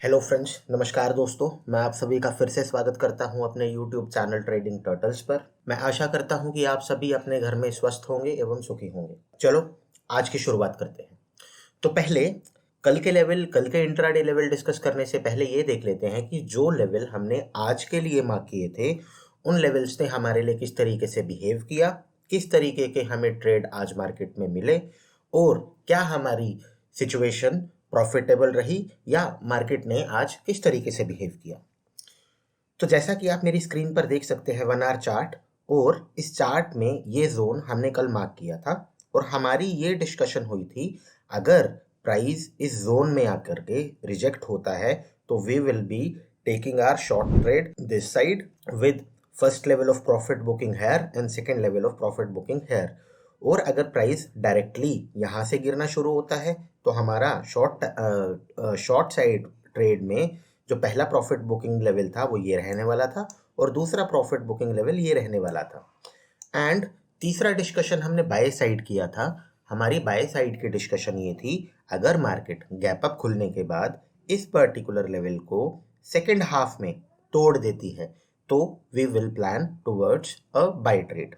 Hello friends, नमस्कार दोस्तों। मैं आप सभी का फिर से स्वागत करता हूं अपने यूट्यूब चैनल ट्रेडिंग टर्टल्स पर। मैं आशा करता हूं कि आप सभी अपने घर में स्वस्थ होंगे एवं सुखी होंगे। चलो आज की शुरुआत करते हैं। तो पहले कल के इंट्राडे लेवल डिस्कस करने से पहले ये देख लेते हैं कि जो लेवल हमने आज के लिए मार्क किए थे उन लेवल्स ने हमारे लिए किस तरीके से बिहेव किया, किस तरीके के हमें ट्रेड आज मार्केट में मिले और क्या हमारी सिचुएशन प्रॉफिटेबल रही या मार्केट ने आज किस तरीके से बिहेव किया। तो जैसा कि आप मेरी स्क्रीन पर देख सकते हैं 1 आवर चार्ट, और इस चार्ट में ये जोन हमने कल मार्क किया था और हमारी ये डिस्कशन हुई थी अगर प्राइस इस जोन में आकर के रिजेक्ट होता है तो we will be taking our short trade this side with first level of profit booking here and second level of profit booking here. और अगर प्राइस डायरेक्टली यहाँ से गिरना शुरू होता है तो हमारा शॉर्ट साइड ट्रेड में जो पहला प्रॉफिट बुकिंग लेवल था वो ये रहने वाला था और दूसरा प्रॉफिट बुकिंग लेवल ये रहने वाला था। एंड तीसरा डिस्कशन हमने बाय साइड किया था। हमारी बाय साइड की डिस्कशन ये थी अगर मार्केट गैप अप खुलने के बाद इस पर्टिकुलर लेवल को सेकेंड हाफ में तोड़ देती है तो we will plan towards a buy trade.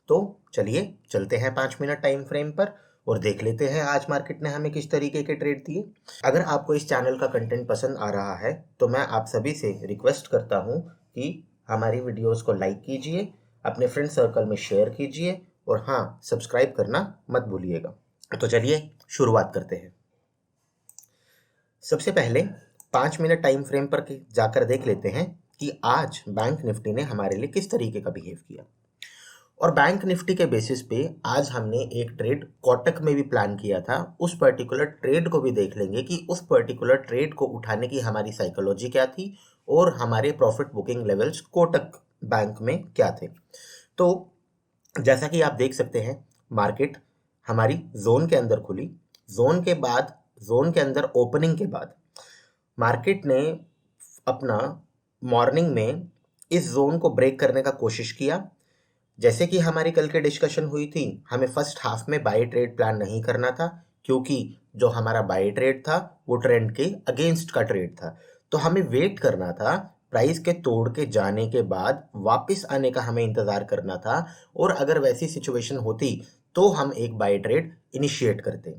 तो चलिए चलते हैं 5 मिनट टाइम फ्रेम पर और देख लेते हैं आज मार्केट ने हमें किस तरीके के ट्रेड दिए। अगर आपको इस चैनल का कंटेंट पसंद आ रहा है तो मैं आप सभी से रिक्वेस्ट करता हूं कि हमारी वीडियोस को लाइक कीजिए, अपने फ्रेंड सर्कल में शेयर कीजिए और हाँ, सब्सक्राइब करना मत भूलिएगा। तो चलिए शुरुआत करते हैं। सबसे पहले 5 मिनट टाइम फ्रेम पर जाकर देख लेते हैं कि आज बैंक निफ्टी ने हमारे लिए किस तरीके का बिहेव किया। और बैंक निफ्टी के बेसिस पे आज हमने एक ट्रेड कोटक में भी प्लान किया था। उस पर्टिकुलर ट्रेड को भी देख लेंगे कि उस पर्टिकुलर ट्रेड को उठाने की हमारी साइकोलॉजी क्या थी और हमारे profit booking levels Kotak bank में क्या थे। तो जैसा कि आप देख सकते हैं मार्केट हमारी जोन के अंदर खुली। जोन के अंदर ओपनिंग के बाद मार्केट ने अपना मॉर्निंग में इस जोन को ब्रेक करने का कोशिश किया। जैसे कि हमारी कल के डिस्कशन हुई थी, हमें फर्स्ट हाफ में बाय ट्रेड प्लान नहीं करना था क्योंकि जो हमारा बाय ट्रेड था वो ट्रेंड के अगेंस्ट का ट्रेड था। तो हमें वेट करना था, प्राइस के तोड़ के जाने के बाद वापस आने का हमें इंतजार करना था और अगर वैसी सिचुएशन होती तो हम एक बाय ट्रेड इनिशिएट करते।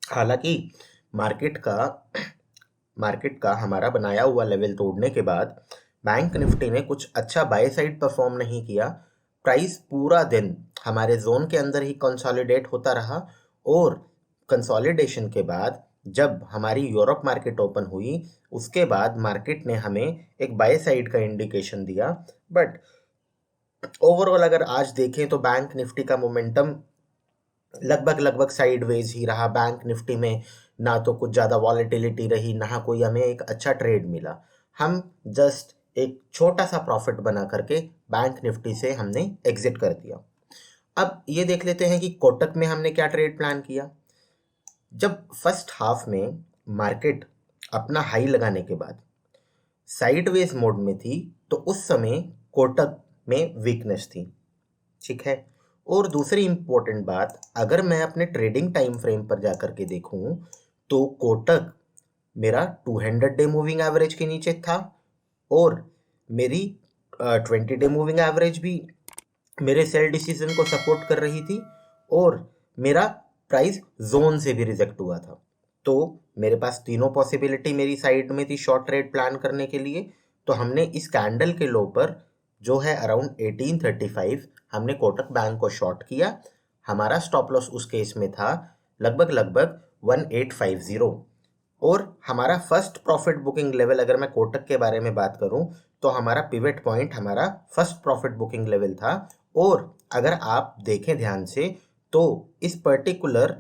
हालांकि मार्केट का हमारा बनाया हुआ लेवल तोड़ने के बाद बैंक निफ्टी ने कुछ अच्छा बाय साइड परफॉर्म नहीं किया। प्राइस पूरा दिन हमारे जोन के अंदर ही कंसोलिडेट होता रहा और कंसोलिडेशन के बाद जब हमारी यूरोप मार्केट ओपन हुई उसके बाद मार्केट ने हमें एक बाय साइड का इंडिकेशन दिया। बट ओवरऑल अगर आज देखें तो बैंक निफ्टी का मोमेंटम लगभग साइडवेज ही रहा। बैंक निफ्टी में ना तो कुछ ज़्यादा वॉलेटिलिटी रही, ना कोई हमें एक अच्छा ट्रेड मिला। हम जस्ट एक छोटा सा प्रॉफिट बना करके बैंक निफ्टी से हमने एग्जिट कर दिया। अब ये देख लेते हैं कि कोटक में हमने क्या ट्रेड प्लान किया। जब फर्स्ट हाफ में मार्केट अपना हाई लगाने के बाद साइडवेज मोड में थी तो उस समय कोटक में वीकनेस थी, ठीक है। और दूसरी इंपॉर्टेंट बात, अगर मैं अपने ट्रेडिंग टाइम फ्रेम पर जाकर के देखूं तो कोटक मेरा 200 डे मूविंग एवरेज के नीचे था और मेरी 20 डे मूविंग एवरेज भी मेरे सेल डिसीजन को सपोर्ट कर रही थी और मेरा प्राइस जोन से भी रिजेक्ट हुआ था। तो मेरे पास तीनों पॉसिबिलिटी मेरी साइड में थी शॉर्ट ट्रेड प्लान करने के लिए। तो हमने इस कैंडल के लो पर जो है अराउंड 1835 हमने कोटक बैंक को शॉर्ट किया। हमारा स्टॉप लॉस उस केस में था लगभग 1850 और हमारा फर्स्ट प्रॉफिट बुकिंग लेवल, अगर मैं कोटक के बारे में बात करूं तो हमारा पिवट पॉइंट हमारा फर्स्ट प्रॉफिट बुकिंग लेवल था। और अगर आप देखें ध्यान से तो इस पर्टिकुलर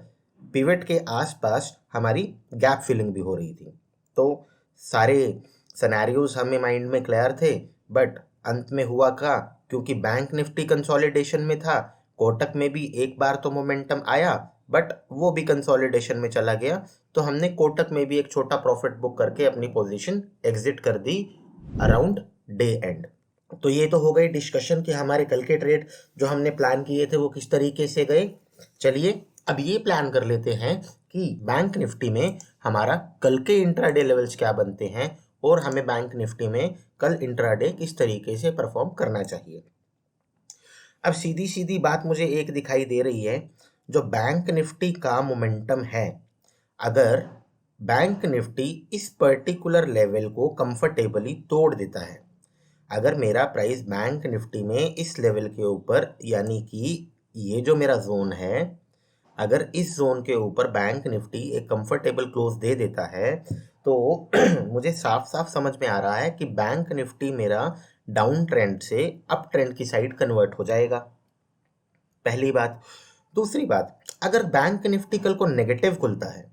पिवट के आसपास हमारी गैप फिलिंग भी हो रही थी। तो सारे सिनेरियोज हमें माइंड में क्लियर थे। बट अंत में हुआ क्या, क्योंकि बैंक निफ्टी कंसोलिडेशन में था, कोटक में भी एक बार तो मोमेंटम आया बट वो भी कंसोलिडेशन में चला गया। तो हमने कोटक में भी एक छोटा प्रॉफिट बुक करके अपनी पोजीशन एग्जिट कर दी अराउंड डे एंड। तो ये तो हो गई डिस्कशन कि हमारे कल के ट्रेड जो हमने प्लान किए थे वो किस तरीके से गए। चलिए अब ये प्लान कर लेते हैं कि बैंक निफ्टी में हमारा कल के इंट्राडे लेवल्स क्या बनते हैं और हमें बैंक निफ्टी में कल इंट्राडे किस तरीके से परफॉर्म करना चाहिए। अब सीधी सीधी बात मुझे एक दिखाई दे रही है, जो बैंक निफ्टी का मोमेंटम है, अगर बैंक निफ्टी इस पर्टिकुलर लेवल को कंफर्टेबली तोड़ देता है, अगर मेरा प्राइस बैंक निफ्टी में इस लेवल के ऊपर, यानी कि ये जो मेरा जोन है, अगर इस जोन के ऊपर बैंक निफ्टी एक कंफर्टेबल क्लोज दे देता है, तो मुझे साफ साफ समझ में आ रहा है कि बैंक निफ्टी मेरा डाउन ट्रेंड से अप ट्रेंड की साइड कन्वर्ट हो जाएगा। पहली बात। दूसरी बात, अगर बैंक निफ्टी कल को नेगेटिव खुलता है,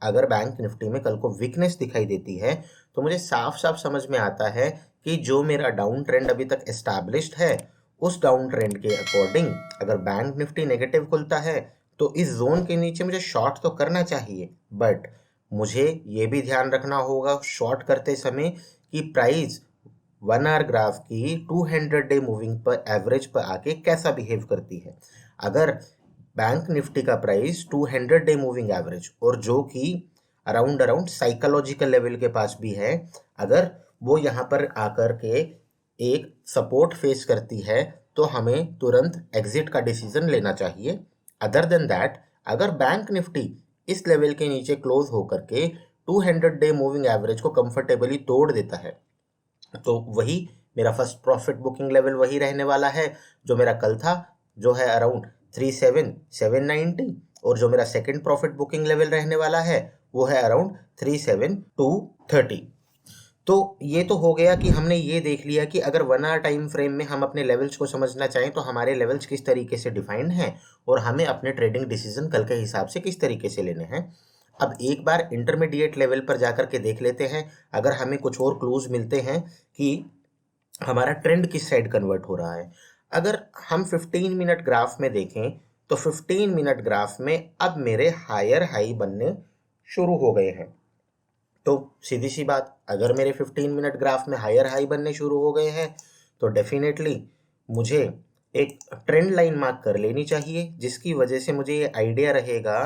अगर बैंक निफ्टी में कल को वीकनेस दिखाई देती है, तो मुझे साफ साफ समझ में आता है कि जो मेरा डाउन ट्रेंड अभी तक एस्टैब्लिश्ड है, उस डाउन ट्रेंड के अकॉर्डिंग अगर बैंक निफ्टी नेगेटिव खुलता है तो इस जोन के नीचे मुझे शॉर्ट तो करना चाहिए, बट मुझे ये भी ध्यान रखना होगा शॉर्ट करते समय कि प्राइस 1 आवर ग्राफ की 200 डे मूविंग पर एवरेज पर आके कैसा बिहेव करती है। अगर बैंक निफ्टी का प्राइस 200 डे मूविंग एवरेज, और जो कि अराउंड साइकोलॉजिकल लेवल के पास भी है, अगर वो यहाँ पर आकर के एक सपोर्ट फेस करती है तो हमें तुरंत एग्जिट का डिसीजन लेना चाहिए। अदर देन दैट, अगर बैंक निफ्टी इस लेवल के नीचे क्लोज होकर के 200 डे मूविंग एवरेज को कंफर्टेबली तोड़ देता है, तो वही मेरा फर्स्ट प्रॉफिट बुकिंग लेवल वही रहने वाला है जो मेरा कल था, जो है अराउंड 37,790, और जो मेरा सेकंड प्रॉफिट बुकिंग लेवल रहने वाला है वो है अराउंड 37,230। तो ये तो हो गया कि हमने ये देख लिया कि अगर 1 आवर टाइम फ्रेम में हम अपने लेवल्स को समझना चाहें तो हमारे लेवल्स किस तरीके से डिफाइंड हैं और हमें अपने ट्रेडिंग डिसीजन कल के हिसाब से किस तरीके से लेने हैं। अब एक बार इंटरमीडिएट लेवल पर जाकर के देख लेते हैं, अगर हमें कुछ और क्लूज मिलते हैं कि हमारा ट्रेंड किस साइड कन्वर्ट हो रहा है। अगर हम 15 मिनट ग्राफ में देखें तो 15 मिनट ग्राफ में अब मेरे हायर हाई बनने शुरू हो गए हैं। तो सीधी सी बात, अगर मेरे 15 मिनट ग्राफ में हायर हाई बनने शुरू हो गए हैं तो डेफिनेटली मुझे एक ट्रेंड लाइन मार्क कर लेनी चाहिए, जिसकी वजह से मुझे ये आइडिया रहेगा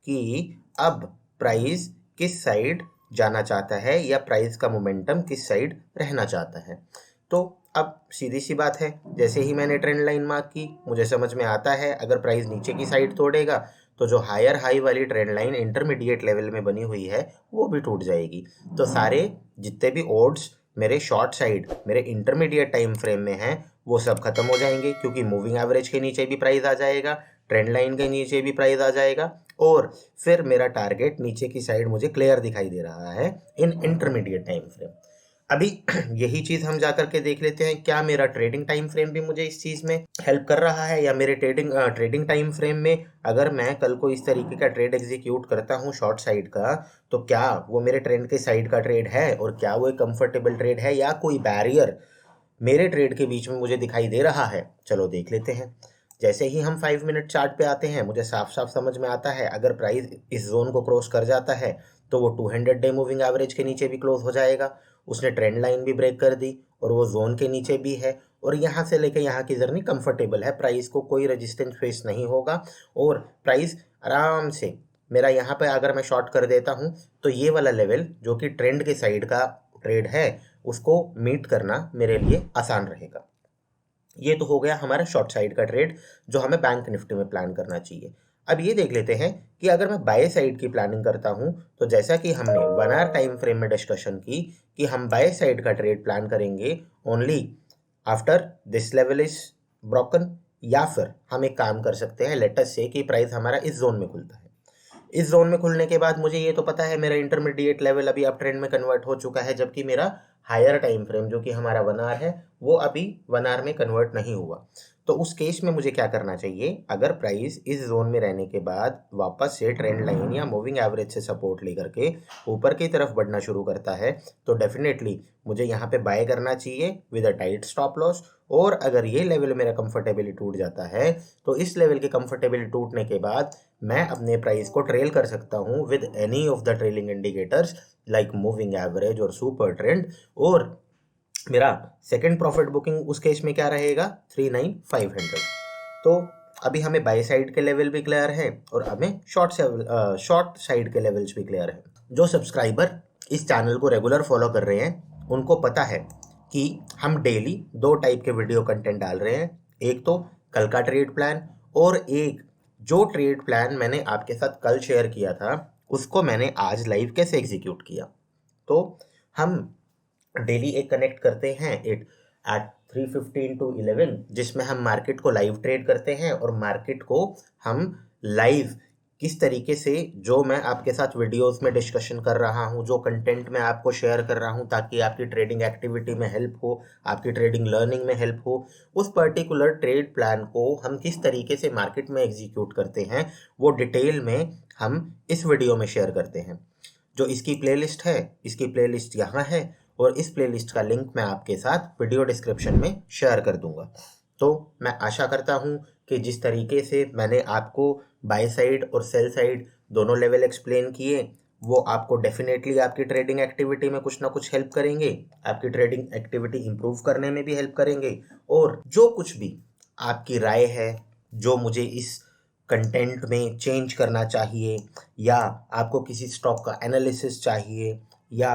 कि अब प्राइस किस साइड जाना चाहता है या प्राइस का मोमेंटम किस साइड रहना चाहता है। तो अब सीधी सी बात है, जैसे ही मैंने ट्रेंड लाइन मार्क की, मुझे समझ में आता है अगर प्राइस नीचे की साइड तोड़ेगा तो जो हायर हाई वाली ट्रेंड लाइन इंटरमीडिएट लेवल में बनी हुई है वो भी टूट जाएगी। तो सारे जितने भी ओड्स मेरे शॉर्ट साइड मेरे इंटरमीडिएट टाइम फ्रेम में हैं वो सब खत्म हो जाएंगे, क्योंकि मूविंग एवरेज के नीचे भी प्राइस आ जाएगा, ट्रेंड लाइन के नीचे भी प्राइस आ जाएगा, और फिर मेरा टारगेट नीचे की साइड मुझे क्लियर दिखाई दे रहा है इन इंटरमीडिएट टाइम फ्रेम। अभी यही चीज़ हम जा करके देख लेते हैं, क्या मेरा ट्रेडिंग टाइम फ्रेम भी मुझे इस चीज़ में हेल्प कर रहा है, या मेरे ट्रेडिंग टाइम फ्रेम में अगर मैं कल को इस तरीके का ट्रेड एग्जीक्यूट करता हूँ शॉर्ट साइड का, तो क्या वो मेरे ट्रेंड के साइड का ट्रेड है और क्या वो एक कंफर्टेबल ट्रेड है या कोई बैरियर मेरे ट्रेड के बीच में मुझे दिखाई दे रहा है। चलो देख लेते हैं। जैसे ही हम 5 मिनट चार्ट पे आते हैं, मुझे साफ साफ समझ में आता है अगर प्राइस इस जोन को क्रॉस कर जाता है तो वो 200 डे मूविंग एवरेज के नीचे भी क्लोज हो जाएगा, उसने ट्रेंड लाइन भी ब्रेक कर दी और वो जोन के नीचे भी है, और यहाँ से लेकर यहाँ की जर्नी कंफर्टेबल है, प्राइस को कोई रेजिस्टेंस फेस नहीं होगा और प्राइस आराम से मेरा यहाँ पे अगर मैं शॉर्ट कर देता हूँ तो ये वाला लेवल जो कि ट्रेंड के साइड का ट्रेड है उसको मीट करना मेरे लिए आसान रहेगा। ये तो हो गया हमारा शॉर्ट साइड का ट्रेड जो हमें बैंक निफ्टी में प्लान करना चाहिए। अब ये देख लेते हैं कि अगर मैं बाय साइड की प्लानिंग करता हूँ, तो जैसा कि हमने 1 आवर टाइम फ्रेम में डिस्कशन की कि हम बाय साइड का ट्रेड प्लान करेंगे only after this level is broken, या फिर हम एक काम कर सकते हैं, लेट अस से कि प्राइस हमारा इस जोन में खुलता है। इस जोन में खुलने के बाद मुझे ये तो पता है मेरा इंटरमीडिएट लेवल अभी अप ट्रेंड में कन्वर्ट हो चुका है, जबकि मेरा हायर टाइम फ्रेम जो कि हमारा 1 आवर है वो अभी 1 आवर में कन्वर्ट नहीं हुआ। तो उस केस में मुझे क्या करना चाहिए, अगर प्राइस इस जोन में रहने के बाद वापस से ट्रेंड लाइन या मूविंग एवरेज से सपोर्ट लेकर के ऊपर की तरफ बढ़ना शुरू करता है तो डेफिनेटली मुझे यहाँ पे बाय करना चाहिए with a tight stop loss. और अगर ये लेवल मेरा कंफर्टेबली टूट जाता है तो इस लेवल के कंफर्टेबली टूटने के बाद मैं अपने प्राइस को ट्रेल कर सकता हूँ with any of the trailing indicators like moving average और सुपर ट्रेंड, और मेरा सेकंड प्रॉफिट बुकिंग उस केस में क्या रहेगा 39,500। तो अभी हमें बाई साइड के लेवल भी क्लियर है और हमें शॉर्ट साइड के लेवल्स भी क्लियर है। जो सब्सक्राइबर इस चैनल को रेगुलर फॉलो कर रहे हैं उनको पता है कि हम डेली 2 टाइप के वीडियो कंटेंट डाल रहे हैं। एक तो कल का ट्रेड प्लान, और एक जो ट्रेड प्लान मैंने आपके साथ कल शेयर किया था उसको मैंने आज लाइव कैसे एग्जीक्यूट किया। तो हम डेली एक कनेक्ट करते हैं एट 3:15 to 11, जिसमें हम मार्केट को लाइव ट्रेड करते हैं और मार्केट को हम लाइव किस तरीके से, जो मैं आपके साथ वीडियोस में डिस्कशन कर रहा हूं, जो कंटेंट मैं आपको शेयर कर रहा हूं ताकि आपकी ट्रेडिंग एक्टिविटी में हेल्प हो, आपकी ट्रेडिंग लर्निंग में हेल्प हो, उस पर्टिकुलर ट्रेड प्लान को हम किस तरीके से मार्केट में एग्जीक्यूट करते हैं वो डिटेल में हम इस वीडियो में शेयर करते हैं। जो इसकी प्लेलिस्ट है, इसकी प्लेलिस्ट यहाँ है और इस प्लेलिस्ट का लिंक मैं आपके साथ वीडियो डिस्क्रिप्शन में शेयर कर दूंगा। तो मैं आशा करता हूँ कि जिस तरीके से मैंने आपको बाय साइड और सेल साइड दोनों लेवल एक्सप्लेन किए वो आपको डेफिनेटली आपकी ट्रेडिंग एक्टिविटी में कुछ ना कुछ हेल्प करेंगे, आपकी ट्रेडिंग एक्टिविटी इंप्रूव करने में भी हेल्प करेंगे। और जो कुछ भी आपकी राय है, जो मुझे इस कंटेंट में चेंज करना चाहिए, या आपको किसी स्टॉक का एनालिसिस चाहिए, या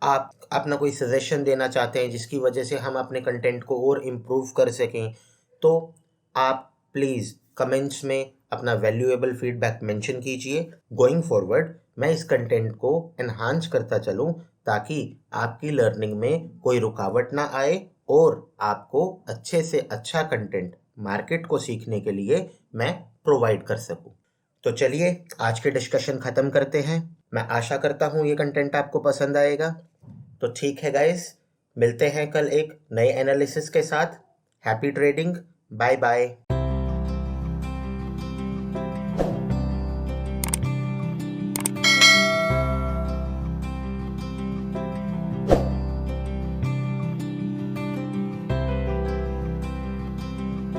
आप अपना कोई सजेशन देना चाहते हैं जिसकी वजह से हम अपने कंटेंट को और इम्प्रूव कर सकें, तो आप प्लीज़ कमेंट्स में अपना वैल्यूएबल फीडबैक मेंशन कीजिए। गोइंग फॉरवर्ड मैं इस कंटेंट को एनहांस करता चलूं ताकि आपकी लर्निंग में कोई रुकावट ना आए और आपको अच्छे से अच्छा कंटेंट मार्केट को सीखने के लिए मैं प्रोवाइड कर सकूं। तो चलिए आज के डिस्कशन ख़त्म करते हैं। मैं आशा करता हूँ ये कंटेंट आपको पसंद आएगा। तो ठीक है गाइस, मिलते हैं कल एक नए एनालिसिस के साथ। Happy trading, bye bye.